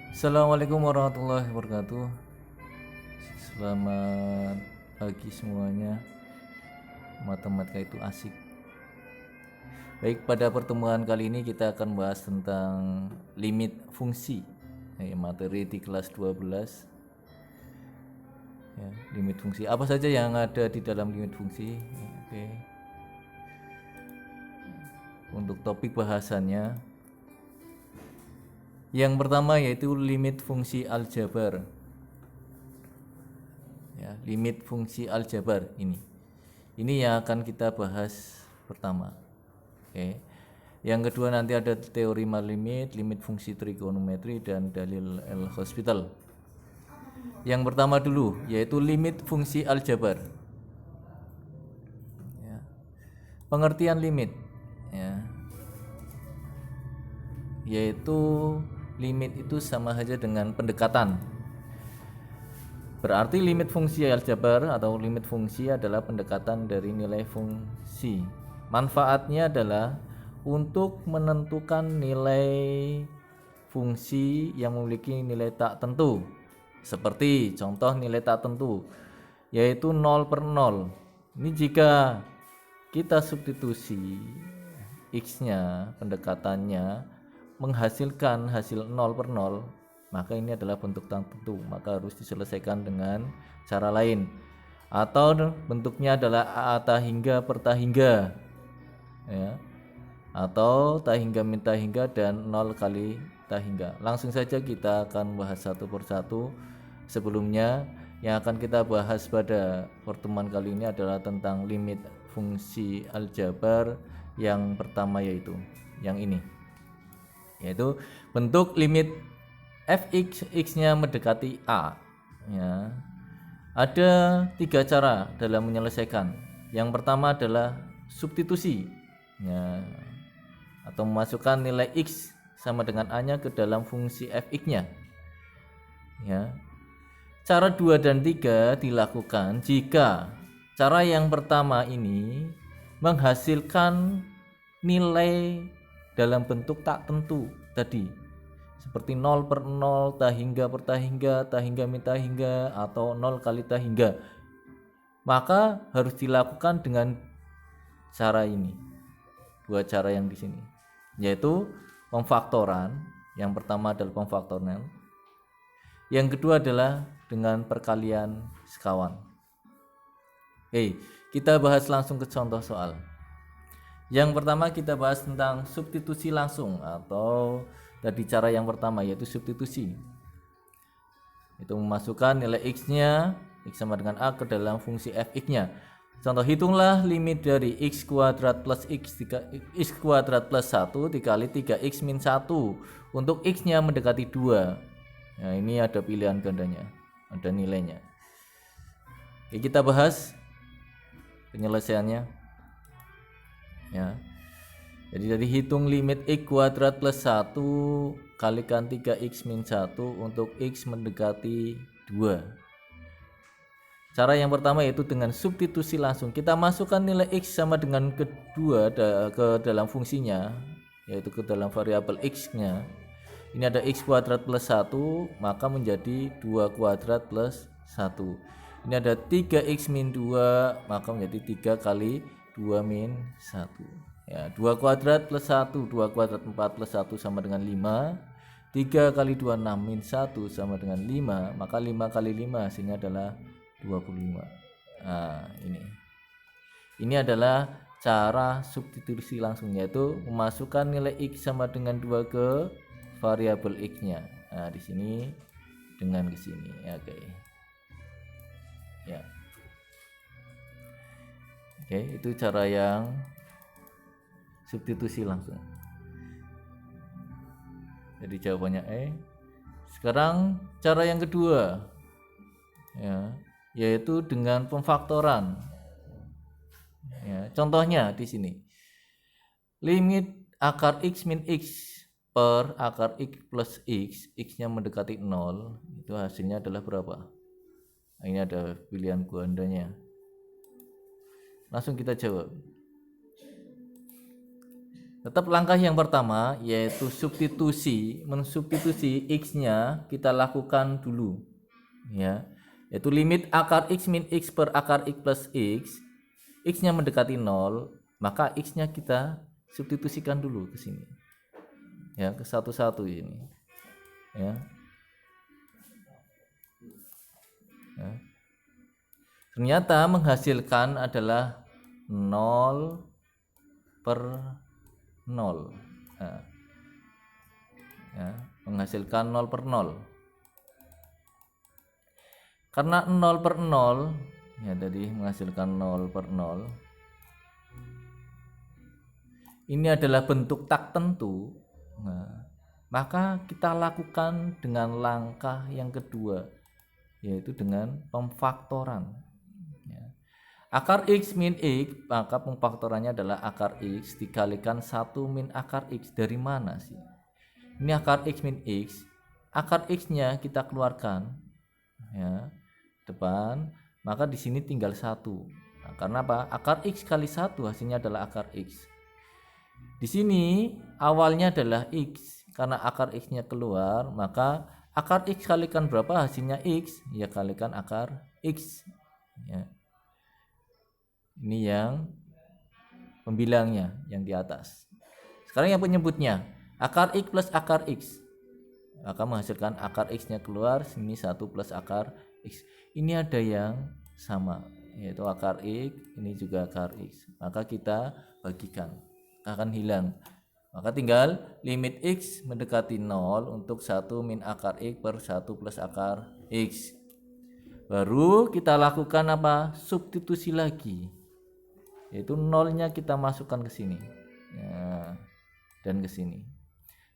Assalamualaikum warahmatullahi wabarakatuh. Selamat pagi semuanya. Matematika itu asik. Baik, pada pertemuan kali ini kita akan bahas tentang limit fungsi. Materi di kelas 12. Ya, limit fungsi. Apa saja yang ada di dalam limit fungsi? Oke. Untuk topik bahasannya, yang pertama yaitu limit fungsi aljabar. Ya, limit fungsi aljabar ini. Ini yang akan kita bahas pertama. Oke. Yang kedua nanti ada teorema limit, limit fungsi trigonometri dan dalil L-Hospital. Yang pertama dulu yaitu limit fungsi aljabar. Ya. Pengertian limit, ya, yaitu limit itu sama saja dengan pendekatan. Berarti limit fungsi aljabar atau limit fungsi adalah pendekatan dari nilai fungsi. Manfaatnya adalah untuk menentukan nilai fungsi yang memiliki nilai tak tentu. Seperti contoh nilai tak tentu yaitu 0 per 0. Ini jika kita substitusi x-nya, pendekatannya menghasilkan hasil 0 per 0, maka ini adalah bentuk tak tentu, maka harus diselesaikan dengan cara lain. Atau bentuknya adalah a ta hingga per ta hingga, ya, atau ta hingga min ta hingga dan 0 kali ta hingga. Langsung saja kita akan bahas satu persatu. Sebelumnya yang akan kita bahas pada pertemuan kali ini adalah tentang limit fungsi aljabar. Yang pertama yaitu yang ini, yaitu bentuk limit fx, x-nya mendekati a. Ya. Ada 3 cara dalam menyelesaikan. Yang pertama adalah substitusi, ya, atau memasukkan nilai x sama dengan a-nya ke dalam fungsi fx-nya. Ya. Cara 2 dan 3 dilakukan jika cara yang pertama ini menghasilkan nilai dalam bentuk tak tentu tadi, seperti 0 per 0, ta hingga per ta hingga min ta hingga, atau 0 kali ta hingga. Maka harus dilakukan dengan cara ini. 2 cara yang di sini, yaitu pemfaktoran. Yang pertama adalah pemfaktoran. Yang kedua adalah dengan perkalian sekawan. Kita bahas langsung ke contoh soal. Yang pertama kita bahas tentang substitusi langsung, atau tadi cara yang pertama yaitu substitusi. Itu memasukkan nilai x-nya, x sama dengan a, ke dalam fungsi fx-nya. Contoh, hitunglah limit dari x kuadrat plus x kuadrat plus 1 dikali 3x min 1 untuk x-nya mendekati 2. Nah, ini ada pilihan gandanya, ada nilainya. Oke, kita bahas penyelesaiannya. Ya. Jadi dari hitung limit x kuadrat plus 1 kalikan 3x min 1 untuk x mendekati 2. Cara yang pertama yaitu dengan substitusi langsung. Kita masukkan nilai x sama dengan kedua ke dalam fungsinya, yaitu ke dalam variabel x-nya. Ini ada x kuadrat plus 1, maka menjadi 2 kuadrat plus 1. Ini ada 3x min 2, maka menjadi 3 kali 2 min 1. Ya, 2 kuadrat plus 1, 2 kuadrat 4 plus 1 sama dengan 5. 3 kali 2 6 min 1 sama dengan 5, maka 5 kali 5 hasilnya adalah 25. Nah, ini adalah cara substitusi langsung, yaitu memasukkan nilai x sama dengan 2 ke variabel x-nya. Nah, di sini dengan ke sini, ya, oke. Ya. Oke, itu cara yang substitusi langsung. Jadi jawabannya E. Sekarang cara yang kedua, ya, yaitu dengan pemfaktoran. Ya, contohnya di sini. Limit akar x min x per akar x plus x, x-nya mendekati 0, itu hasilnya adalah berapa? Nah, ini ada pilihan gandanya. Langsung kita jawab. Tetap langkah yang pertama yaitu substitusi, mensubstitusi x-nya kita lakukan dulu ya. Yaitu limit akar x min x per akar x plus x, x-nya mendekati 0, maka x-nya kita substitusikan dulu ke sini. Ya, ke satu-satu ini. Ya. Ya. Ternyata menghasilkan adalah 0 per 0. Nah, ya, menghasilkan 0 per 0. Karena 0 per 0 ya, tadi menghasilkan 0 per 0. Ini adalah bentuk tak tentu. Nah, maka kita lakukan dengan langkah yang kedua, yaitu dengan pemfaktoran. Akar x min x, maka pemfaktorannya adalah akar x dikalikan 1 min akar x. Dari mana sih? Ini akar x min x. Akar x-nya kita keluarkan ya, depan, maka di sini tinggal 1. Nah, karena apa? Akar x kali 1 hasilnya adalah akar x. Di sini awalnya adalah x. Karena akar x-nya keluar, maka akar x kalikan berapa hasilnya x? Ya kalikan akar x. Ya. Ini yang pembilangnya yang di atas. Sekarang yang penyebutnya, akar x plus akar x. Maka menghasilkan akar x-nya keluar, sini 1 plus akar x. Ini ada yang sama, yaitu akar x, ini juga akar x. Maka kita bagikan, akan hilang. Maka tinggal limit x mendekati 0 untuk 1 min akar x per 1 plus akar x. Baru kita lakukan apa? Substitusi lagi. Yaitu nolnya kita masukkan ke sini ya, dan ke sini.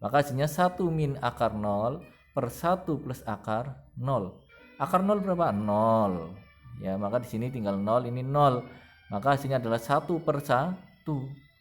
Maka hasilnya 1 min akar 0 per 1 plus akar 0. Akar 0 berapa? 0. Ya, maka di sini tinggal 0, ini 0. Maka hasilnya adalah 1 per 1.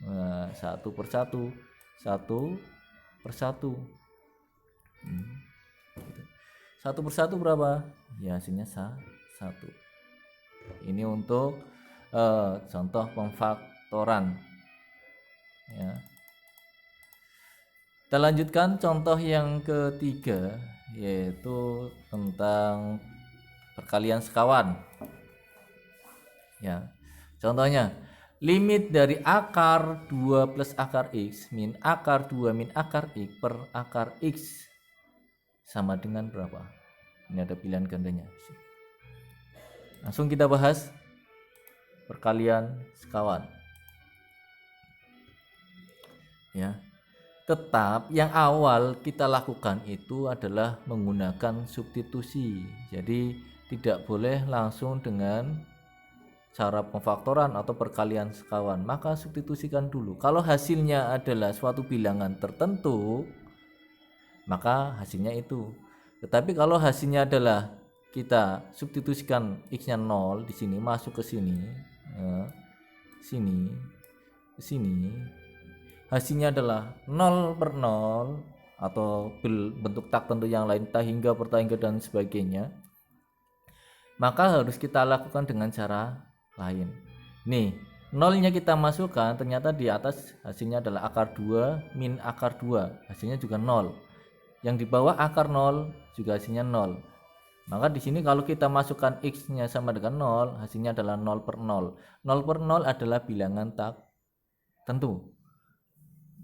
Nah, 1 per 1. 1 per 1. 1 per 1 berapa? Ya, hasilnya 1. Ini untuk contoh pemfaktoran ya. Kita lanjutkan contoh yang ketiga, yaitu tentang perkalian sekawan ya. Contohnya, limit dari akar 2 plus akar x min akar 2 min akar x per akar x sama dengan berapa? Ini ada pilihan gandanya. Langsung kita bahas perkalian sekawan ya. Tetap yang awal kita lakukan itu adalah menggunakan substitusi. Jadi tidak boleh langsung dengan cara pemfaktoran atau perkalian sekawan. Maka substitusikan dulu. Kalau hasilnya adalah suatu bilangan tertentu, maka hasilnya itu. Tetapi kalau hasilnya adalah kita substitusikan x-nya 0 di sini, masuk ke sini, sini, ke sini, hasilnya adalah 0 per 0 atau bentuk tak tentu yang lain, tahingga, pertahingga dan sebagainya, maka harus kita lakukan dengan cara lain. Nih, nolnya kita masukkan, ternyata di atas hasilnya adalah akar 2 min akar 2, hasilnya juga 0. Yang di bawah akar 0 juga hasilnya 0. Maka di sini kalau kita masukkan x-nya sama dengan 0, hasilnya adalah 0 per 0. 0 per 0 adalah bilangan tak tentu.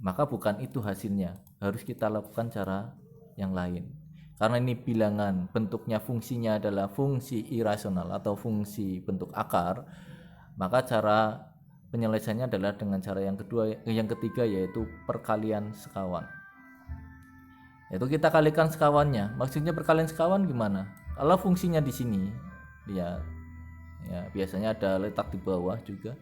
Maka bukan itu hasilnya. Harus kita lakukan cara yang lain. Karena ini bilangan, bentuknya fungsinya adalah fungsi irasional atau fungsi bentuk akar, maka cara penyelesaiannya adalah dengan cara yang ketiga, yaitu perkalian sekawan. Yaitu kita kalikan sekawannya. Maksudnya perkalian sekawan gimana? Kalau fungsinya di sini, ya biasanya ada letak di bawah juga.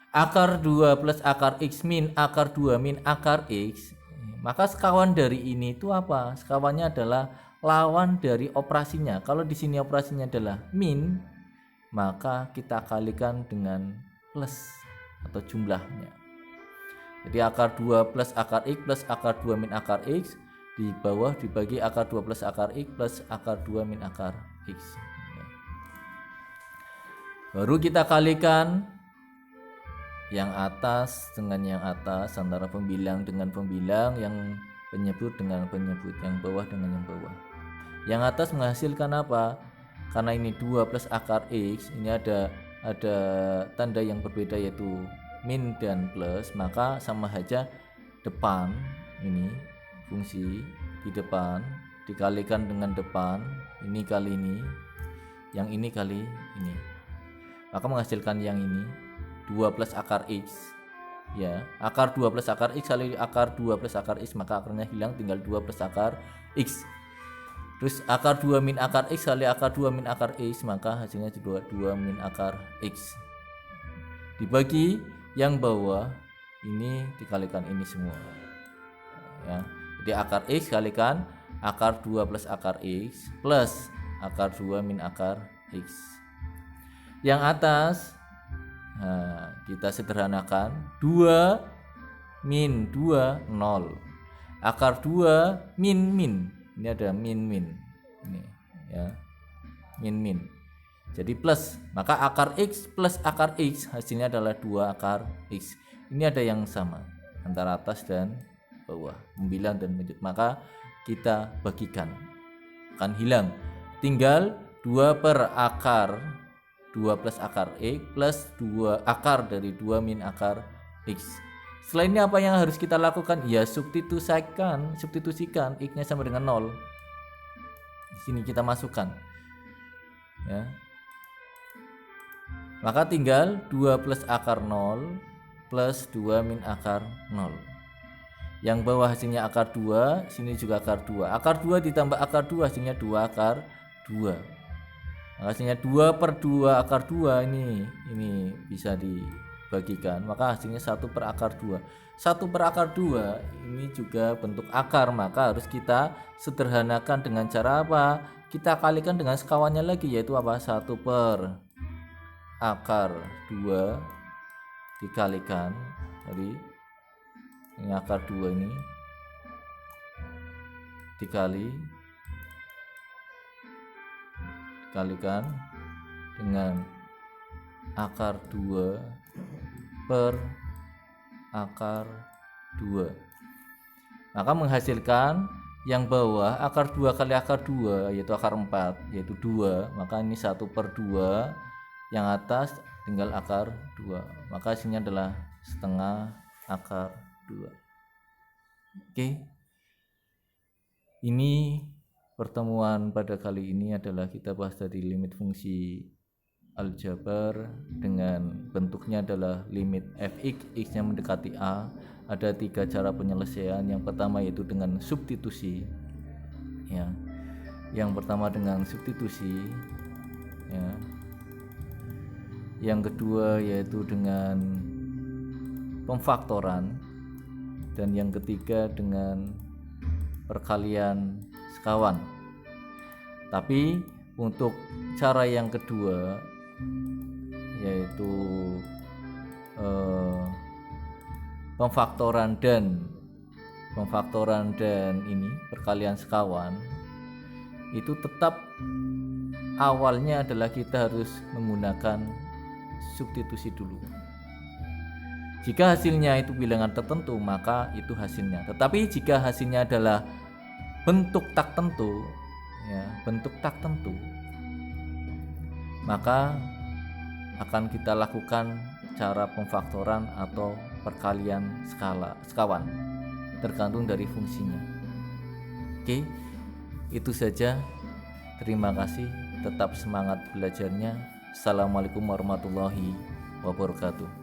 Akar 2 plus akar x min akar 2 min akar x. Maka sekawan dari ini itu apa? Sekawannya adalah lawan dari operasinya. Kalau di sini operasinya adalah min, maka kita kalikan dengan plus atau jumlahnya. Jadi akar 2 plus akar x plus akar 2 min akar x, di bawah dibagi akar 2 plus akar x plus akar 2 min akar x. Baru kita kalikan yang atas dengan yang atas, antara pembilang dengan pembilang, yang penyebut dengan penyebut, yang bawah dengan yang bawah. Yang atas menghasilkan apa? Karena ini 2 plus akar X, ini ada tanda yang berbeda yaitu min dan plus, maka sama saja depan ini fungsi di depan dikalikan dengan depan, ini kali ini, yang ini kali ini, maka menghasilkan yang ini 2 plus akar X, ya, akar 2 plus akar X kali akar 2 plus akar X, maka akarnya hilang, tinggal 2 plus akar X. Terus akar 2 min akar X kali akar 2 min akar X, maka hasilnya 2 min akar X. Dibagi yang bawah, ini dikalikan ini semua, ya. Jadi akar X kalikan akar 2 plus akar X plus akar 2 min akar X. Yang atas, nah, kita sederhanakan, 2 min 2 0, akar 2 min, ini ada min ini, ya, min, jadi plus, maka akar X plus akar X hasilnya adalah 2 akar X. Ini ada yang sama antara atas dan bawah, pembilang dan penyebut, maka kita bagikan, akan hilang, tinggal 2 per akar 2 plus akar X plus 2 akar dari 2 min akar X. Setelah ini apa yang harus kita lakukan? Ya substitusikan X-nya sama dengan 0. Di sini kita masukkan, ya. Maka tinggal 2 plus akar 0 plus 2 min akar 0. Yang bawah hasilnya akar 2, sini juga akar 2. Akar 2 ditambah akar 2 hasilnya 2 akar 2. Hasilnya 2 per 2 akar 2, ini bisa dibagikan, maka hasilnya 1 per akar 2. 1 per akar 2 ini juga bentuk akar, maka harus kita sederhanakan dengan cara apa? Kita kalikan dengan sekawannya lagi, yaitu apa? 1 per akar 2 dikalikan, jadi ini akar 2 ini dikalikan dengan akar 2 per akar 2, maka menghasilkan yang bawah akar 2 kali akar 2 yaitu akar 4, yaitu 2, maka ini 1 per 2, yang atas tinggal akar 2, maka hasilnya adalah setengah akar 2. Oke, ini pertemuan pada kali ini adalah kita bahas dari limit fungsi aljabar dengan bentuknya adalah limit fx, x-nya mendekati a. Ada 3 cara penyelesaian. Yang pertama yaitu dengan substitusi, ya. Yang pertama dengan substitusi, ya. Yang kedua yaitu dengan pemfaktoran, dan yang ketiga dengan perkalian sekawan. Tapi untuk cara yang kedua yaitu pemfaktoran dan ini perkalian sekawan, itu tetap awalnya adalah kita harus menggunakan substitusi dulu. Jika hasilnya itu bilangan tertentu, maka itu hasilnya. Tetapi jika hasilnya adalah bentuk tak tentu, ya, maka akan kita lakukan cara pemfaktoran atau perkalian sekawan, tergantung dari fungsinya. Oke, itu saja. Terima kasih, tetap semangat belajarnya. Assalamualaikum warahmatullahi wabarakatuh.